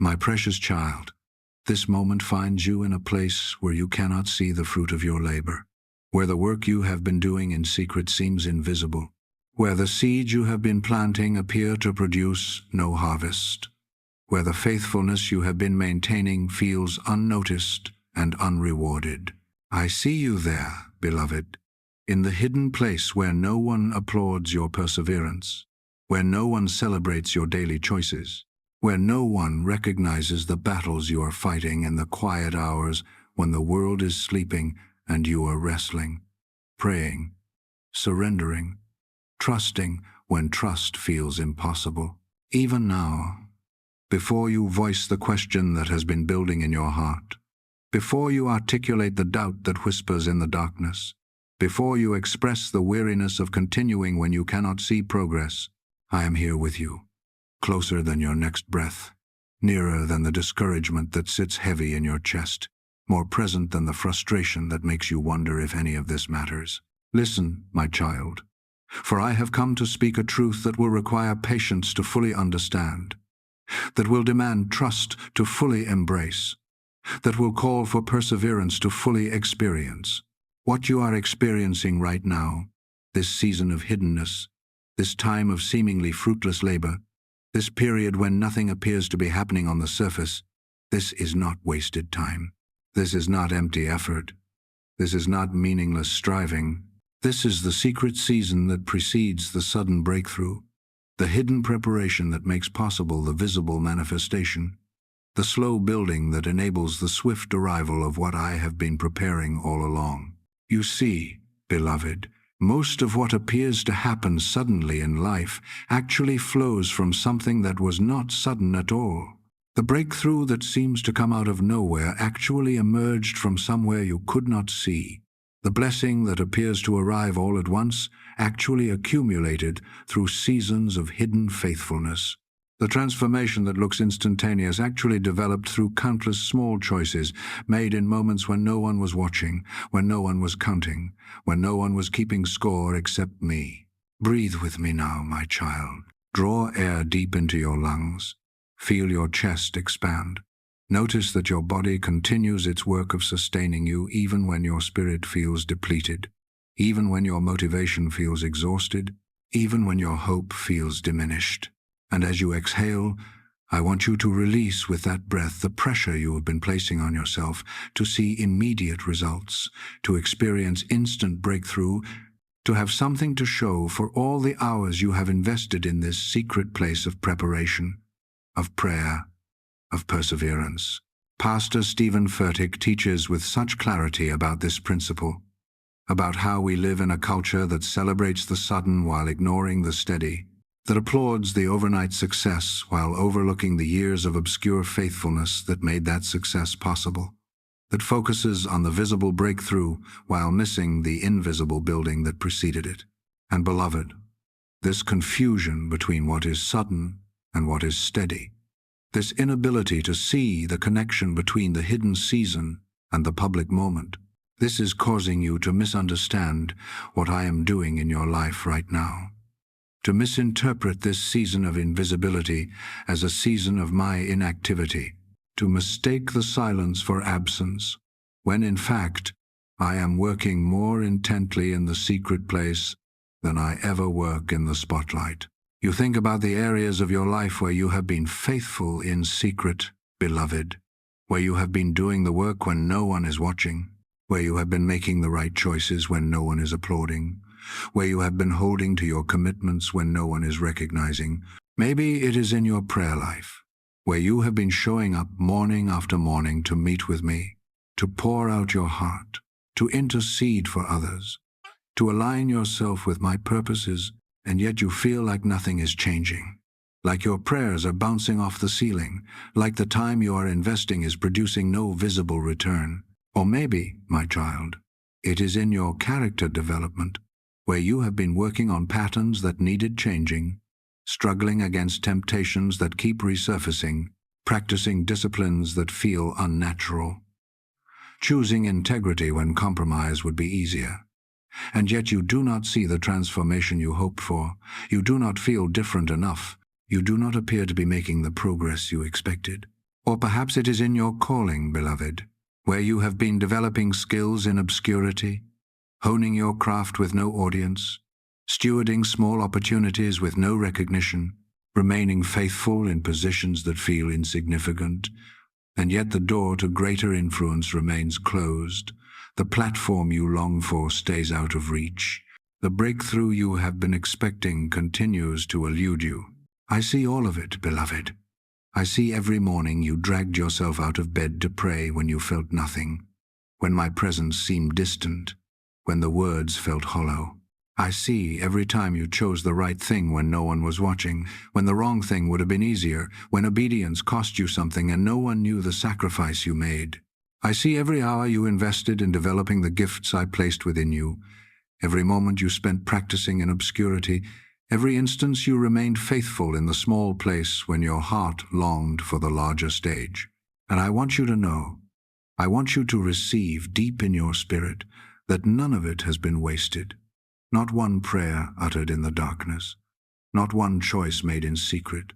My precious child, this moment finds you in a place where you cannot see the fruit of your labor, where the work you have been doing in secret seems invisible, where the seeds you have been planting appear to produce no harvest, where the faithfulness you have been maintaining feels unnoticed and unrewarded. I see you there, beloved, in the hidden place where no one applauds your perseverance, where no one celebrates your daily choices, where no one recognizes the battles you are fighting in the quiet hours when the world is sleeping and you are wrestling, praying, surrendering, trusting when trust feels impossible. Even now, before you voice the question that has been building in your heart, before you articulate the doubt that whispers in the darkness, before you express the weariness of continuing when you cannot see progress, I am here with you, closer than your next breath, nearer than the discouragement that sits heavy in your chest, more present than the frustration that makes you wonder if any of this matters. Listen, my child, for I have come to speak a truth that will require patience to fully understand, that will demand trust to fully embrace, that will call for perseverance to fully experience. What you are experiencing right now, this season of hiddenness, this time of seemingly fruitless labor, this period when nothing appears to be happening on the surface, this is not wasted time. This is not empty effort. This is not meaningless striving. This is the secret season that precedes the sudden breakthrough, the hidden preparation that makes possible the visible manifestation, the slow building that enables the swift arrival of what I have been preparing all along. You see, beloved, most of what appears to happen suddenly in life actually flows from something that was not sudden at all. The breakthrough that seems to come out of nowhere actually emerged from somewhere you could not see. The blessing that appears to arrive all at once actually accumulated through seasons of hidden faithfulness. The transformation that looks instantaneous actually developed through countless small choices made in moments when no one was watching, when no one was counting, when no one was keeping score except me. Breathe with me now, my child. Draw air deep into your lungs. Feel your chest expand. Notice that your body continues its work of sustaining you even when your spirit feels depleted, even when your motivation feels exhausted, even when your hope feels diminished. And as you exhale, I want you to release with that breath the pressure you have been placing on yourself to see immediate results, to experience instant breakthrough, to have something to show for all the hours you have invested in this secret place of preparation, of prayer, of perseverance. Pastor Stephen Furtick teaches with such clarity about this principle, about how we live in a culture that celebrates the sudden while ignoring the steady, that applauds the overnight success while overlooking the years of obscure faithfulness that made that success possible, that focuses on the visible breakthrough while missing the invisible building that preceded it. And beloved, this confusion between what is sudden and what is steady, this inability to see the connection between the hidden season and the public moment, this is causing you to misunderstand what I am doing in your life right now, to misinterpret this season of invisibility as a season of my inactivity, to mistake the silence for absence, when in fact I am working more intently in the secret place than I ever work in the spotlight. You think about the areas of your life where you have been faithful in secret, beloved, where you have been doing the work when no one is watching, where you have been making the right choices when no one is applauding, where you have been holding to your commitments when no one is recognizing. Maybe it is in your prayer life, where you have been showing up morning after morning to meet with me, to pour out your heart, to intercede for others, to align yourself with my purposes, and yet you feel like nothing is changing, like your prayers are bouncing off the ceiling, like the time you are investing is producing no visible return. Or maybe, my child, it is in your character development, where you have been working on patterns that needed changing, struggling against temptations that keep resurfacing, practicing disciplines that feel unnatural, choosing integrity when compromise would be easier. And yet you do not see the transformation you hoped for. You do not feel different enough. You do not appear to be making the progress you expected. Or perhaps it is in your calling, beloved, where you have been developing skills in obscurity, honing your craft with no audience, stewarding small opportunities with no recognition, remaining faithful in positions that feel insignificant, and yet the door to greater influence remains closed. The platform you long for stays out of reach. The breakthrough you have been expecting continues to elude you. I see all of it, beloved. I see every morning you dragged yourself out of bed to pray when you felt nothing, when my presence seemed distant, when the words felt hollow. I see every time you chose the right thing when no one was watching, when the wrong thing would have been easier, when obedience cost you something and no one knew the sacrifice you made. I see every hour you invested in developing the gifts I placed within you, every moment you spent practicing in obscurity, every instance you remained faithful in the small place when your heart longed for the larger stage. And I want you to know, I want you to receive deep in your spirit that none of it has been wasted. Not one prayer uttered in the darkness, not one choice made in secret,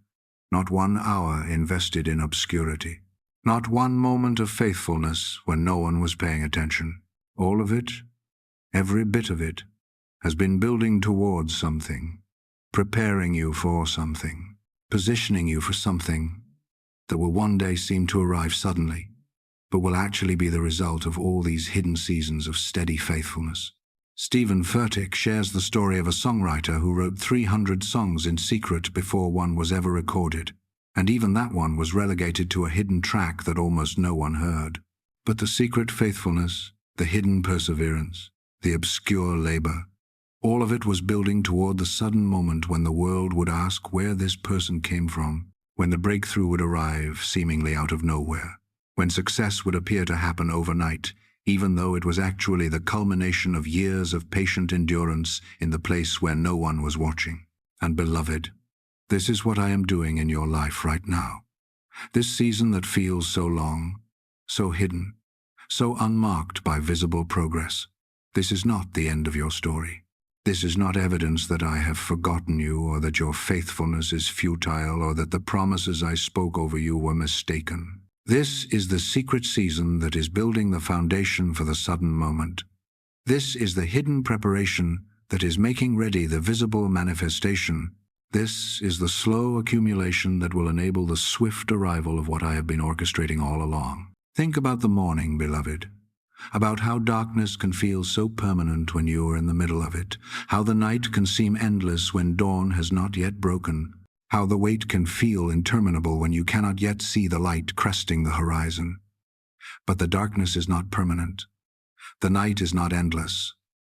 not one hour invested in obscurity, not one moment of faithfulness when no one was paying attention. All of it, every bit of it, has been building towards something, preparing you for something, positioning you for something that will one day seem to arrive suddenly, but will actually be the result of all these hidden seasons of steady faithfulness. Stephen Furtick shares the story of a songwriter who wrote 300 songs in secret before one was ever recorded, and even that one was relegated to a hidden track that almost no one heard. But the secret faithfulness, the hidden perseverance, the obscure labor, all of it was building toward the sudden moment when the world would ask where this person came from, when the breakthrough would arrive seemingly out of nowhere, when success would appear to happen overnight, even though it was actually the culmination of years of patient endurance in the place where no one was watching. And beloved, this is what I am doing in your life right now. This season that feels so long, so hidden, so unmarked by visible progress. This is not the end of your story. This is not evidence that I have forgotten you or that your faithfulness is futile or that the promises I spoke over you were mistaken. This is the secret season that is building the foundation for the sudden moment. This is the hidden preparation that is making ready the visible manifestation. This is the slow accumulation that will enable the swift arrival of what I have been orchestrating all along. Think about the morning, beloved. About how darkness can feel so permanent when you are in the middle of it, how the night can seem endless when dawn has not yet broken, how the wait can feel interminable when you cannot yet see the light cresting the horizon. But the darkness is not permanent. The night is not endless.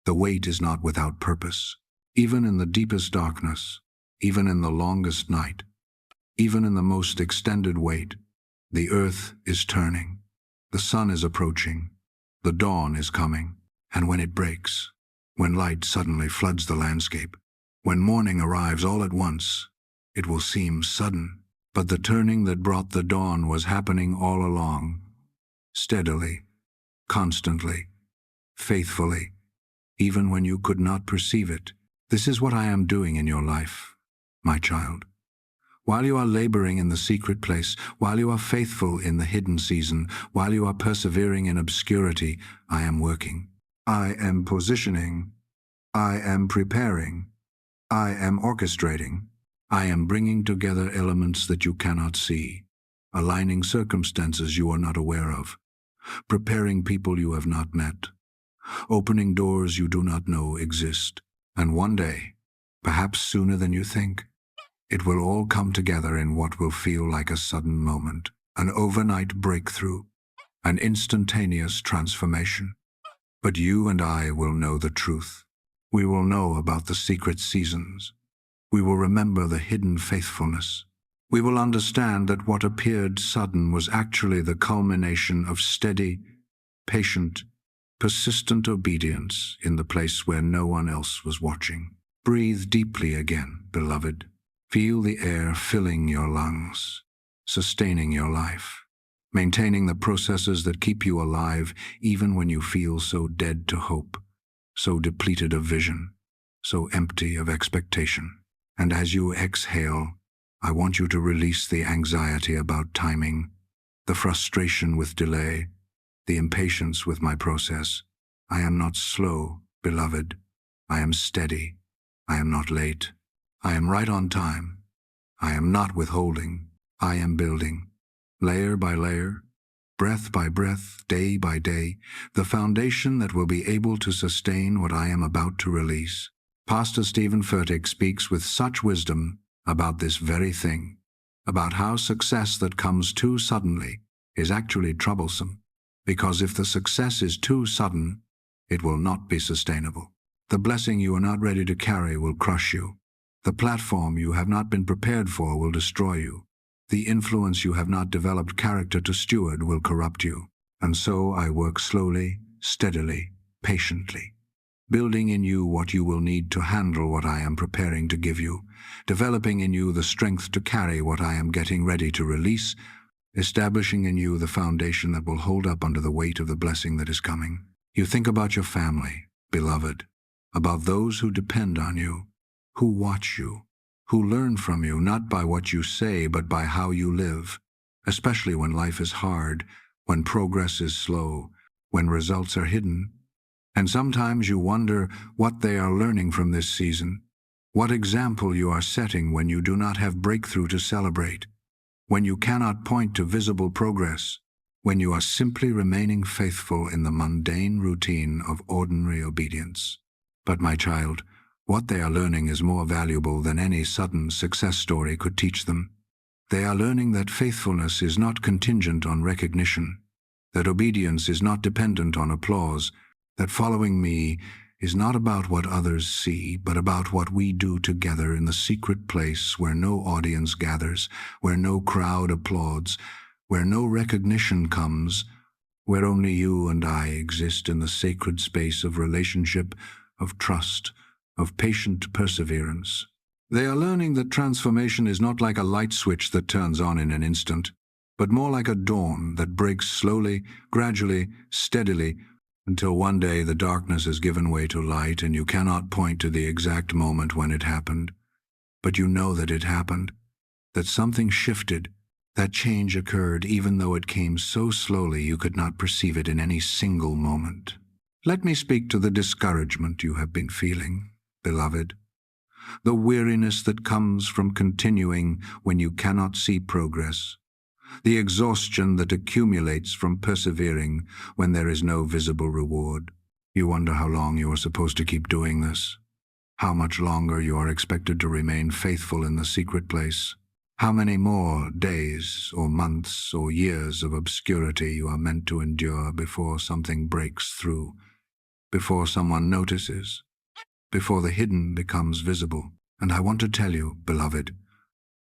The wait is not without purpose. Even in the deepest darkness, even in the longest night, even in the most extended wait, the earth is turning. The sun is approaching. The dawn is coming. And when it breaks, when light suddenly floods the landscape, when morning arrives all at once, it will seem sudden, but the turning that brought the dawn was happening all along, steadily, constantly, faithfully, even when you could not perceive it. This is what I am doing in your life, my child. While you are laboring in the secret place, while you are faithful in the hidden season, while you are persevering in obscurity, I am working. I am positioning. I am preparing. I am orchestrating. I am bringing together elements that you cannot see, aligning circumstances you are not aware of, preparing people you have not met, opening doors you do not know exist. And one day, perhaps sooner than you think, it will all come together in what will feel like a sudden moment, an overnight breakthrough, an instantaneous transformation. But you and I will know the truth. We will know about the secret seasons. We will remember the hidden faithfulness. We will understand that what appeared sudden was actually the culmination of steady, patient, persistent obedience in the place where no one else was watching. Breathe deeply again, beloved. Feel the air filling your lungs, sustaining your life, maintaining the processes that keep you alive even when you feel so dead to hope, so depleted of vision, so empty of expectation. And as you exhale, I want you to release the anxiety about timing, the frustration with delay, the impatience with my process. I am not slow, beloved. I am steady. I am not late. I am right on time. I am not withholding. I am building. Layer by layer, breath by breath, day by day, the foundation that will be able to sustain what I am about to release. Pastor Stephen Furtick speaks with such wisdom about this very thing, about how success that comes too suddenly is actually troublesome, because if the success is too sudden, it will not be sustainable. The blessing you are not ready to carry will crush you. The platform you have not been prepared for will destroy you. The influence you have not developed character to steward will corrupt you. And so I work slowly, steadily, patiently, building in you what you will need to handle what I am preparing to give you, developing in you the strength to carry what I am getting ready to release, establishing in you the foundation that will hold up under the weight of the blessing that is coming. You think about your family, beloved, about those who depend on you, who watch you, who learn from you not by what you say but by how you live, especially when life is hard, when progress is slow, when results are hidden. And sometimes you wonder what they are learning from this season, what example you are setting when you do not have breakthrough to celebrate, when you cannot point to visible progress, when you are simply remaining faithful in the mundane routine of ordinary obedience. But my child, what they are learning is more valuable than any sudden success story could teach them. They are learning that faithfulness is not contingent on recognition, that obedience is not dependent on applause, that following me is not about what others see, but about what we do together in the secret place where no audience gathers, where no crowd applauds, where no recognition comes, where only you and I exist in the sacred space of relationship, of trust, of patient perseverance. They are learning that transformation is not like a light switch that turns on in an instant, but more like a dawn that breaks slowly, gradually, steadily, until one day the darkness has given way to light and you cannot point to the exact moment when it happened. But you know that it happened, that something shifted, that change occurred even though it came so slowly you could not perceive it in any single moment. Let me speak to the discouragement you have been feeling, beloved, the weariness that comes from continuing when you cannot see progress, the exhaustion that accumulates from persevering when there is no visible reward. You wonder how long you are supposed to keep doing this, how much longer you are expected to remain faithful in the secret place, how many more days or months or years of obscurity you are meant to endure before something breaks through, before someone notices, before the hidden becomes visible. And I want to tell you, beloved,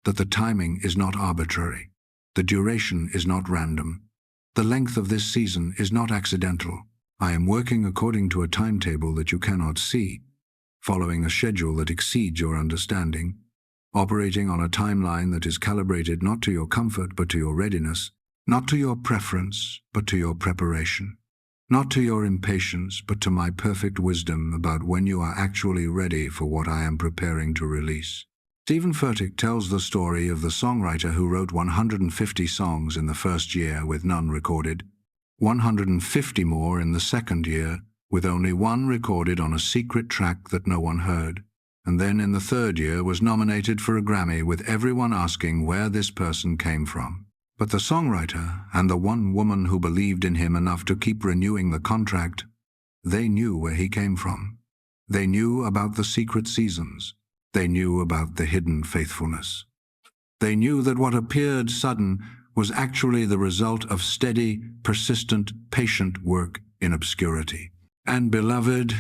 that the timing is not arbitrary. The duration is not random. The length of this season is not accidental. I am working according to a timetable that you cannot see, following a schedule that exceeds your understanding, operating on a timeline that is calibrated not to your comfort but to your readiness, not to your preference but to your preparation, not to your impatience but to my perfect wisdom about when you are actually ready for what I am preparing to release. Stephen Furtick tells the story of the songwriter who wrote 150 songs in the first year with none recorded, 150 more in the second year with only one recorded on a secret track that no one heard, and then in the third year was nominated for a Grammy with everyone asking where this person came from. But the songwriter and the one woman who believed in him enough to keep renewing the contract, they knew where he came from. They knew about the secret seasons. They knew about the hidden faithfulness. They knew that what appeared sudden was actually the result of steady, persistent, patient work in obscurity. And beloved,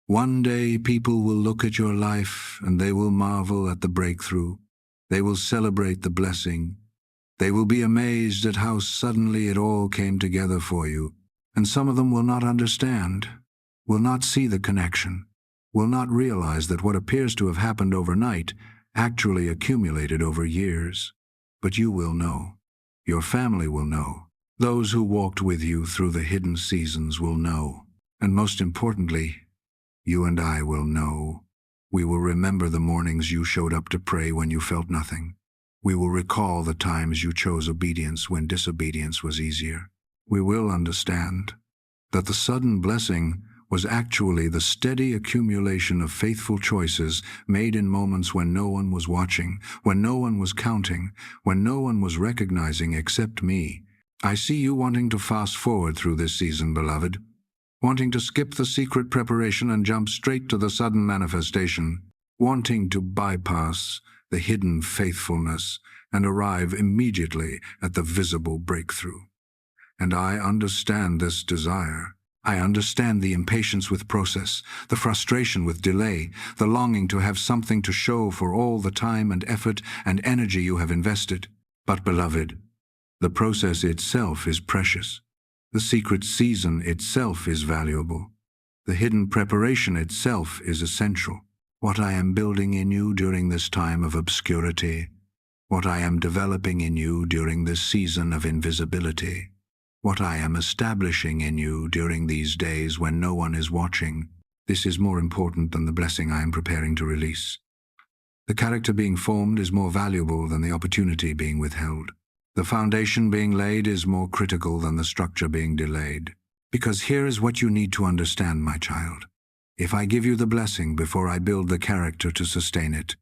one day people will look at your life and they will marvel at the breakthrough. They will celebrate the blessing. They will be amazed at how suddenly it all came together for you. And some of them will not understand, will not see the connection, will not realize that what appears to have happened overnight actually accumulated over years. But you will know. Your family will know. Those who walked with you through the hidden seasons will know. And most importantly, you and I will know. We will remember the mornings you showed up to pray when you felt nothing. We will recall the times you chose obedience when disobedience was easier. We will understand that the sudden blessing was actually the steady accumulation of faithful choices made in moments when no one was watching, when no one was counting, when no one was recognizing except me. I see you wanting to fast forward through this season, beloved, wanting to skip the secret preparation and jump straight to the sudden manifestation, wanting to bypass the hidden faithfulness and arrive immediately at the visible breakthrough. And I understand this desire. I understand the impatience with process, the frustration with delay, the longing to have something to show for all the time and effort and energy you have invested. But, beloved, the process itself is precious. The secret season itself is valuable. The hidden preparation itself is essential. What I am building in you during this time of obscurity, what I am developing in you during this season of invisibility, what I am establishing in you during these days when no one is watching, this is more important than the blessing I am preparing to release. The character being formed is more valuable than the opportunity being withheld. The foundation being laid is more critical than the structure being delayed. Because here is what you need to understand, my child. If I give you the blessing before I build the character to sustain it,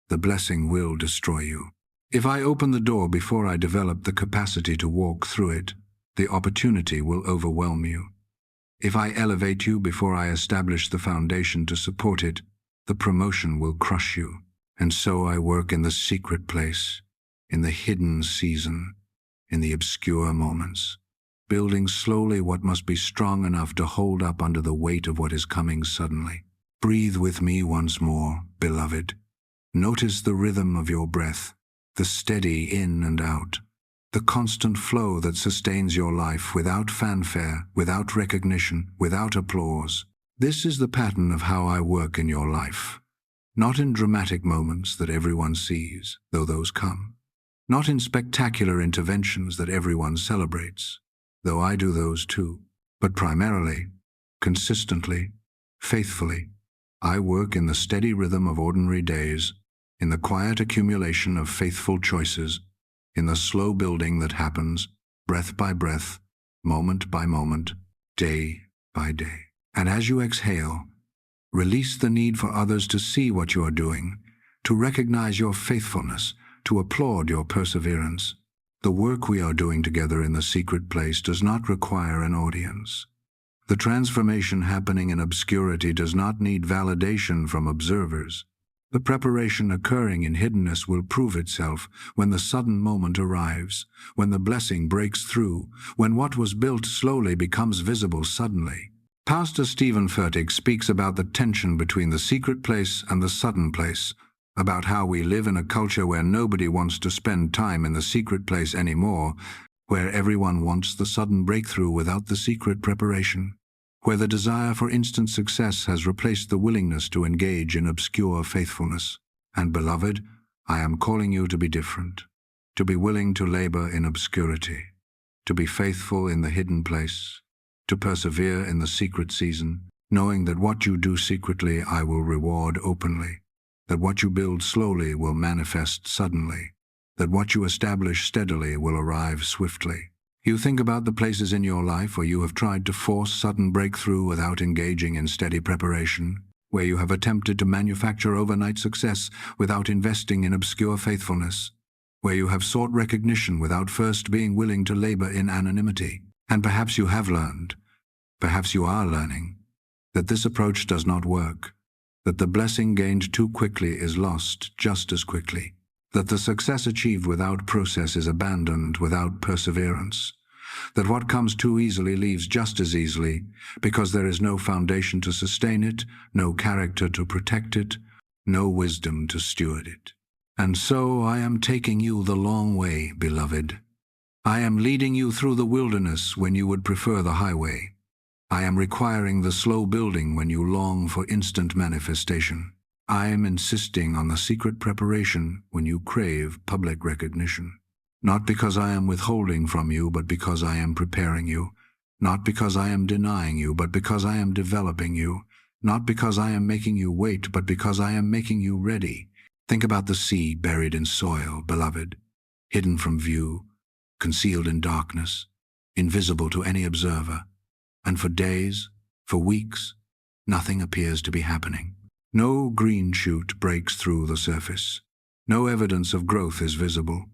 the blessing will destroy you. If I open the door before I develop the capacity to walk through it, the opportunity will overwhelm you. If I elevate you before I establish the foundation to support it, the promotion will crush you. And so I work in the secret place, in the hidden season, in the obscure moments, building slowly what must be strong enough to hold up under the weight of what is coming suddenly. Breathe with me once more, beloved. Notice the rhythm of your breath, the steady in and out, the constant flow that sustains your life without fanfare, without recognition, without applause. This is the pattern of how I work in your life. Not in dramatic moments that everyone sees, though those come. Not in spectacular interventions that everyone celebrates, though I do those too. But primarily, consistently, faithfully, I work in the steady rhythm of ordinary days, in the quiet accumulation of faithful choices, in the slow building that happens, breath by breath, moment by moment, day by day. And as you exhale, release the need for others to see what you are doing, to recognize your faithfulness, to applaud your perseverance. The work we are doing together in the secret place does not require an audience. The transformation happening in obscurity does not need validation from observers. The preparation occurring in hiddenness will prove itself when the sudden moment arrives, when the blessing breaks through, when what was built slowly becomes visible suddenly. Pastor Stephen Furtick speaks about the tension between the secret place and the sudden place, about how we live in a culture where nobody wants to spend time in the secret place anymore, where everyone wants the sudden breakthrough without the secret preparation, where the desire for instant success has replaced the willingness to engage in obscure faithfulness. And beloved, I am calling you to be different, to be willing to labor in obscurity, to be faithful in the hidden place, to persevere in the secret season, knowing that what you do secretly I will reward openly, that what you build slowly will manifest suddenly, that what you establish steadily will arrive swiftly. You think about the places in your life where you have tried to force sudden breakthrough without engaging in steady preparation, where you have attempted to manufacture overnight success without investing in obscure faithfulness, where you have sought recognition without first being willing to labor in anonymity. And perhaps you have learned, perhaps you are learning, that this approach does not work, that the blessing gained too quickly is lost just as quickly, that the success achieved without process is abandoned without perseverance, that what comes too easily leaves just as easily because there is no foundation to sustain it, no character to protect it, no wisdom to steward it. And so I am taking you the long way, beloved. I am leading you through the wilderness when you would prefer the highway. I am requiring the slow building when you long for instant manifestation. I am insisting on the secret preparation when you crave public recognition. Not because I am withholding from you, but because I am preparing you. Not because I am denying you, but because I am developing you. Not because I am making you wait, but because I am making you ready. Think about the seed buried in soil, beloved, hidden from view, concealed in darkness, invisible to any observer, and for days, for weeks, nothing appears to be happening. No green shoot breaks through the surface. No evidence of growth is visible.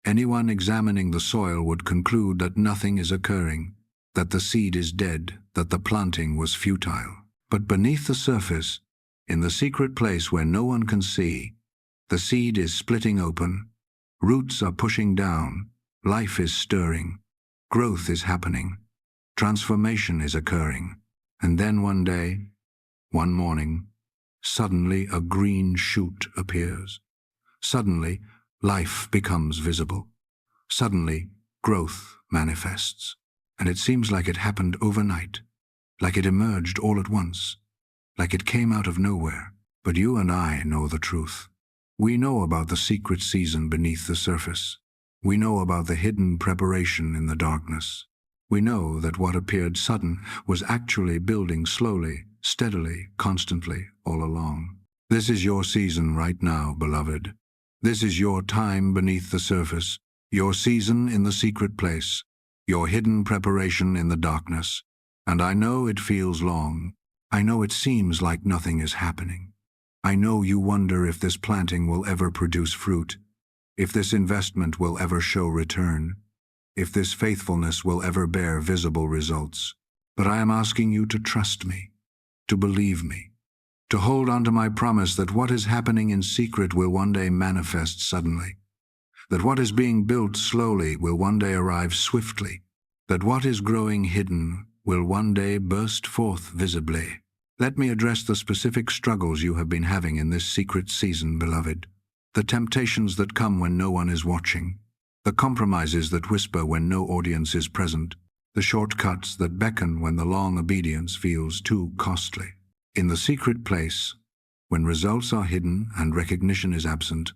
Anyone examining the soil would conclude that nothing is occurring, that the seed is dead, that the planting was futile. But beneath the surface, in the secret place where no one can see, the seed is splitting open, roots are pushing down, life is stirring, growth is happening, transformation is occurring. And then one day, one morning, suddenly a green shoot appears. Suddenly, life becomes visible. Suddenly, growth manifests. And it seems like it happened overnight, like it emerged all at once, like it came out of nowhere. But you and I know the truth. We know about the secret season beneath the surface. We know about the hidden preparation in the darkness. We know that what appeared sudden was actually building slowly, steadily, constantly, all along. This is your season right now, beloved. This is your time beneath the surface, your season in the secret place, your hidden preparation in the darkness. And I know it feels long. I know it seems like nothing is happening. I know you wonder if this planting will ever produce fruit, if this investment will ever show return, if this faithfulness will ever bear visible results. But I am asking you to trust me, to believe me, to hold on to my promise that what is happening in secret will one day manifest suddenly, that what is being built slowly will one day arrive swiftly, that what is growing hidden will one day burst forth visibly. Let me address the specific struggles you have been having in this secret season, beloved. The temptations that come when no one is watching, the compromises that whisper when no audience is present, the shortcuts that beckon when the long obedience feels too costly. In the secret place, when results are hidden and recognition is absent,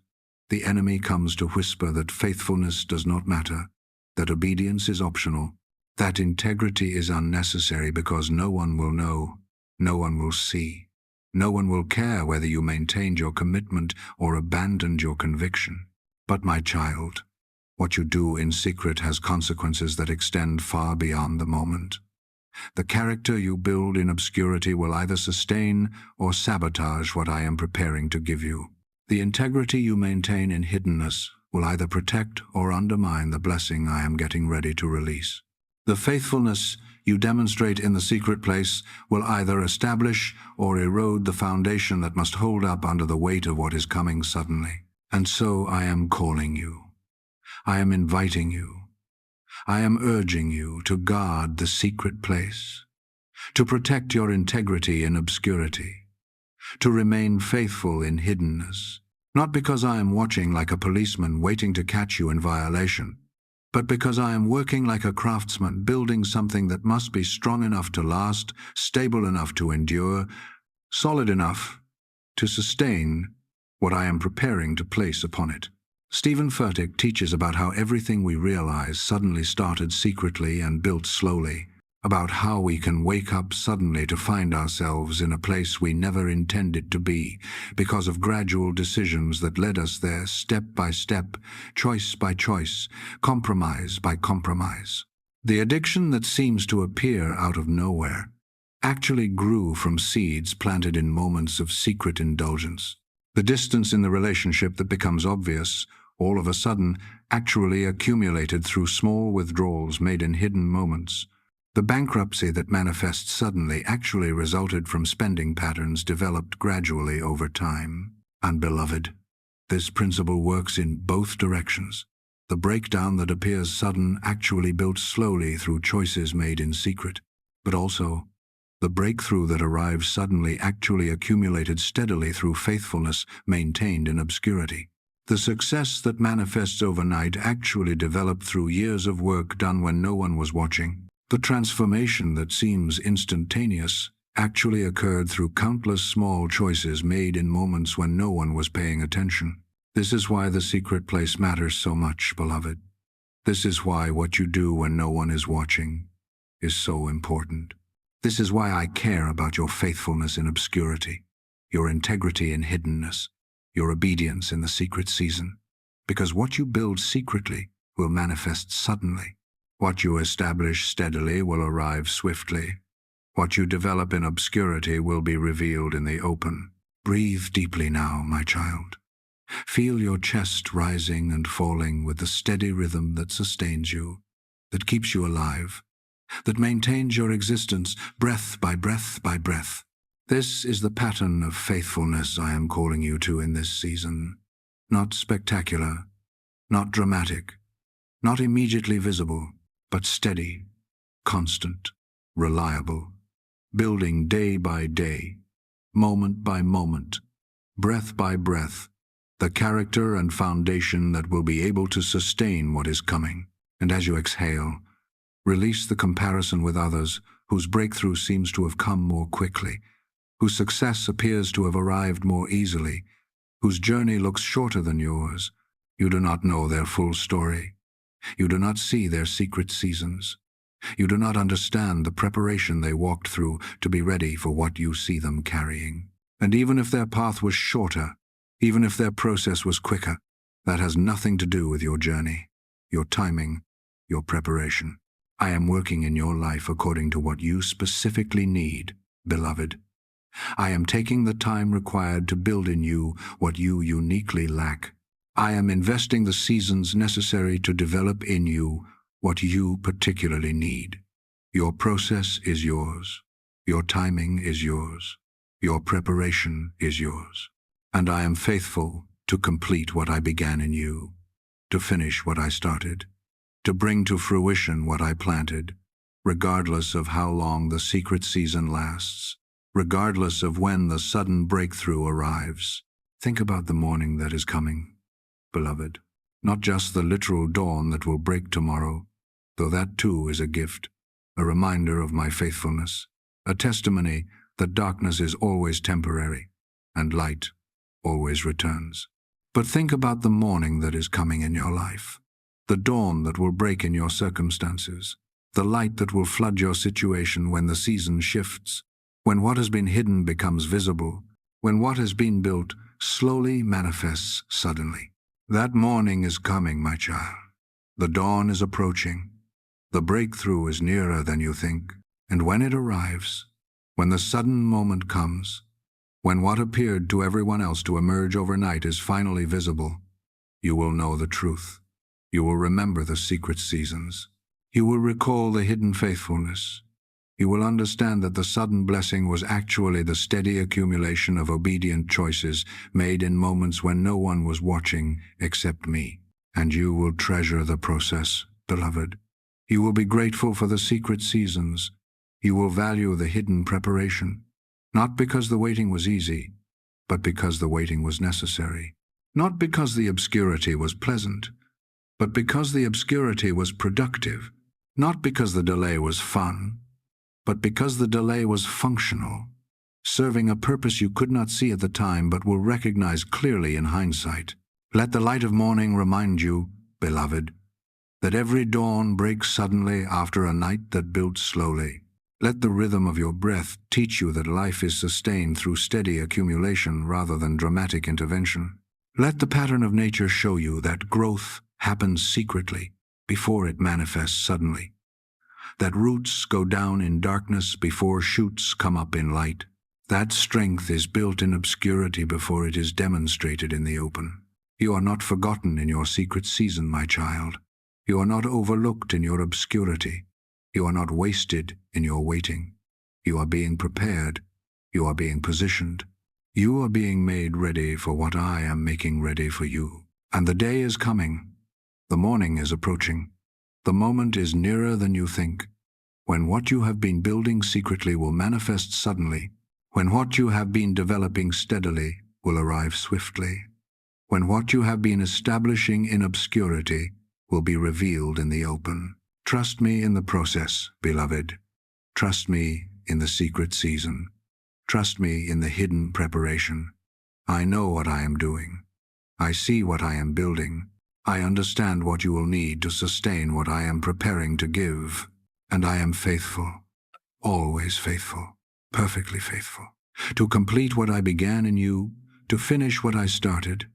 the enemy comes to whisper that faithfulness does not matter, that obedience is optional, that integrity is unnecessary because no one will know, no one will see. No one will care whether you maintained your commitment or abandoned your conviction. But my child, what you do in secret has consequences that extend far beyond the moment. The character you build in obscurity will either sustain or sabotage what I am preparing to give you. The integrity you maintain in hiddenness will either protect or undermine the blessing I am getting ready to release. The faithfulness you demonstrate in the secret place will either establish or erode the foundation that must hold up under the weight of what is coming suddenly. And so I am calling you. I am inviting you. I am urging you to guard the secret place, to protect your integrity in obscurity, to remain faithful in hiddenness, not because I am watching like a policeman waiting to catch you in violation, but because I am working like a craftsman, building something that must be strong enough to last, stable enough to endure, solid enough to sustain what I am preparing to place upon it. Stephen Furtick teaches about how everything we realize suddenly started secretly and built slowly, about how we can wake up suddenly to find ourselves in a place we never intended to be, because of gradual decisions that led us there step by step, choice by choice, compromise by compromise. The addiction that seems to appear out of nowhere actually grew from seeds planted in moments of secret indulgence. The distance in the relationship that becomes obvious, all of a sudden, actually accumulated through small withdrawals made in hidden moments. The bankruptcy that manifests suddenly actually resulted from spending patterns developed gradually over time. And beloved, this principle works in both directions. The breakdown that appears sudden actually built slowly through choices made in secret, but also the breakthrough that arrives suddenly actually accumulated steadily through faithfulness maintained in obscurity. The success that manifests overnight actually developed through years of work done when no one was watching. The transformation that seems instantaneous actually occurred through countless small choices made in moments when no one was paying attention. This is why the secret place matters so much, beloved. This is why what you do when no one is watching is so important. This is why I care about your faithfulness in obscurity, your integrity in hiddenness, your obedience in the secret season. Because what you build secretly will manifest suddenly. What you establish steadily will arrive swiftly. What you develop in obscurity will be revealed in the open. Breathe deeply now, my child. Feel your chest rising and falling with the steady rhythm that sustains you, that keeps you alive, that maintains your existence breath by breath by breath. This is the pattern of faithfulness I am calling you to in this season. Not spectacular, not dramatic, not immediately visible, but steady, constant, reliable, building day by day, moment by moment, breath by breath, the character and foundation that will be able to sustain what is coming. And as you exhale, release the comparison with others whose breakthrough seems to have come more quickly, whose success appears to have arrived more easily, whose journey looks shorter than yours. You do not know their full story. You do not see their secret seasons. You do not understand the preparation they walked through to be ready for what you see them carrying. And even if their path was shorter, even if their process was quicker, that has nothing to do with your journey, your timing, your preparation. I am working in your life according to what you specifically need, beloved. I am taking the time required to build in you what you uniquely lack. I am investing the seasons necessary to develop in you what you particularly need. Your process is yours. Your timing is yours. Your preparation is yours. And I am faithful to complete what I began in you, to finish what I started, to bring to fruition what I planted, regardless of how long the secret season lasts, regardless of when the sudden breakthrough arrives. Think about the morning that is coming, beloved. Not just the literal dawn that will break tomorrow, though that too is a gift, a reminder of my faithfulness, a testimony that darkness is always temporary and light always returns. But think about the morning that is coming in your life, the dawn that will break in your circumstances, the light that will flood your situation when the season shifts, when what has been hidden becomes visible, when what has been built slowly manifests suddenly. That morning is coming, my child. The dawn is approaching. The breakthrough is nearer than you think. And when it arrives, when the sudden moment comes, when what appeared to everyone else to emerge overnight is finally visible, you will know the truth. You will remember the secret seasons. You will recall the hidden faithfulness. You will understand that the sudden blessing was actually the steady accumulation of obedient choices made in moments when no one was watching except me. And you will treasure the process, beloved. You will be grateful for the secret seasons. You will value the hidden preparation, not because the waiting was easy, but because the waiting was necessary. Not because the obscurity was pleasant, but because the obscurity was productive. Not because the delay was fun, but because the delay was functional, serving a purpose you could not see at the time but will recognize clearly in hindsight. Let the light of morning remind you, beloved, that every dawn breaks suddenly after a night that built slowly. Let the rhythm of your breath teach you that life is sustained through steady accumulation rather than dramatic intervention. Let the pattern of nature show you that growth happens secretly before it manifests suddenly, that roots go down in darkness before shoots come up in light, that strength is built in obscurity before it is demonstrated in the open. You are not forgotten in your secret season, my child. You are not overlooked in your obscurity. You are not wasted in your waiting. You are being prepared. You are being positioned. You are being made ready for what I am making ready for you. And the day is coming. The morning is approaching. The moment is nearer than you think, when what you have been building secretly will manifest suddenly, when what you have been developing steadily will arrive swiftly, when what you have been establishing in obscurity will be revealed in the open. Trust me in the process, beloved. Trust me in the secret season. Trust me in the hidden preparation. I know what I am doing. I see what I am building. I understand what you will need to sustain what I am preparing to give. And I am faithful, always faithful, perfectly faithful, to complete what I began in you, to finish what I started,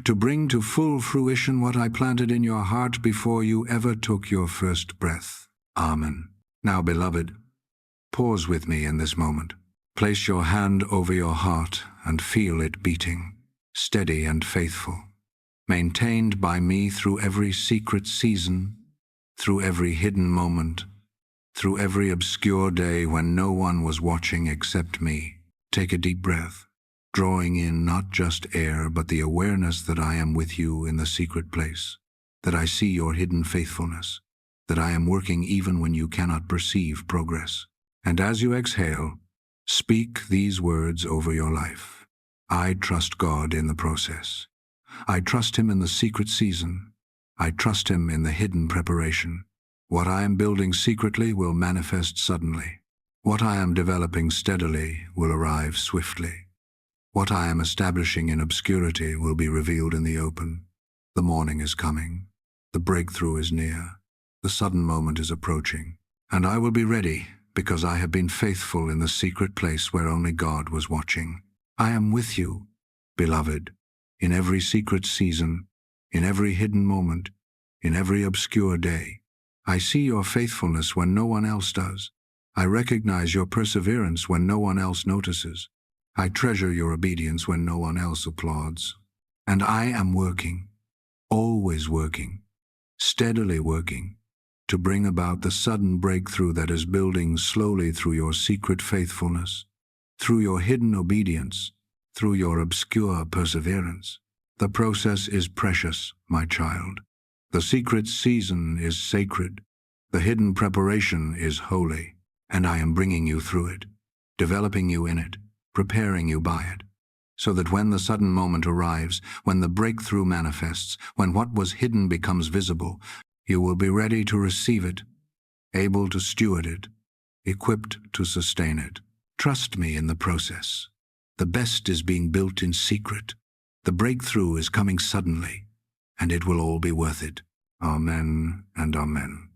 to bring to full fruition what I planted in your heart before you ever took your first breath. Amen. Now, beloved, pause with me in this moment. Place your hand over your heart and feel it beating, steady and faithful, maintained by me through every secret season, through every hidden moment, through every obscure day when no one was watching except me. Take a deep breath, drawing in not just air but the awareness that I am with you in the secret place, that I see your hidden faithfulness, that I am working even when you cannot perceive progress. And as you exhale, speak these words over your life. I trust God in the process. I trust Him in the secret season. I trust Him in the hidden preparation. What I am building secretly will manifest suddenly. What I am developing steadily will arrive swiftly. What I am establishing in obscurity will be revealed in the open. The morning is coming. The breakthrough is near. The sudden moment is approaching. And I will be ready because I have been faithful in the secret place where only God was watching. I am with you, beloved, in every secret season, in every hidden moment, in every obscure day. I see your faithfulness when no one else does. I recognize your perseverance when no one else notices. I treasure your obedience when no one else applauds. And I am working, always working, steadily working, to bring about the sudden breakthrough that is building slowly through your secret faithfulness, through your hidden obedience, through your obscure perseverance. The process is precious, my child. The secret season is sacred. The hidden preparation is holy, and I am bringing you through it, developing you in it, preparing you by it, so that when the sudden moment arrives, when the breakthrough manifests, when what was hidden becomes visible, you will be ready to receive it, able to steward it, equipped to sustain it. Trust me in the process. The best is being built in secret. The breakthrough is coming suddenly, and it will all be worth it. Amen and amen.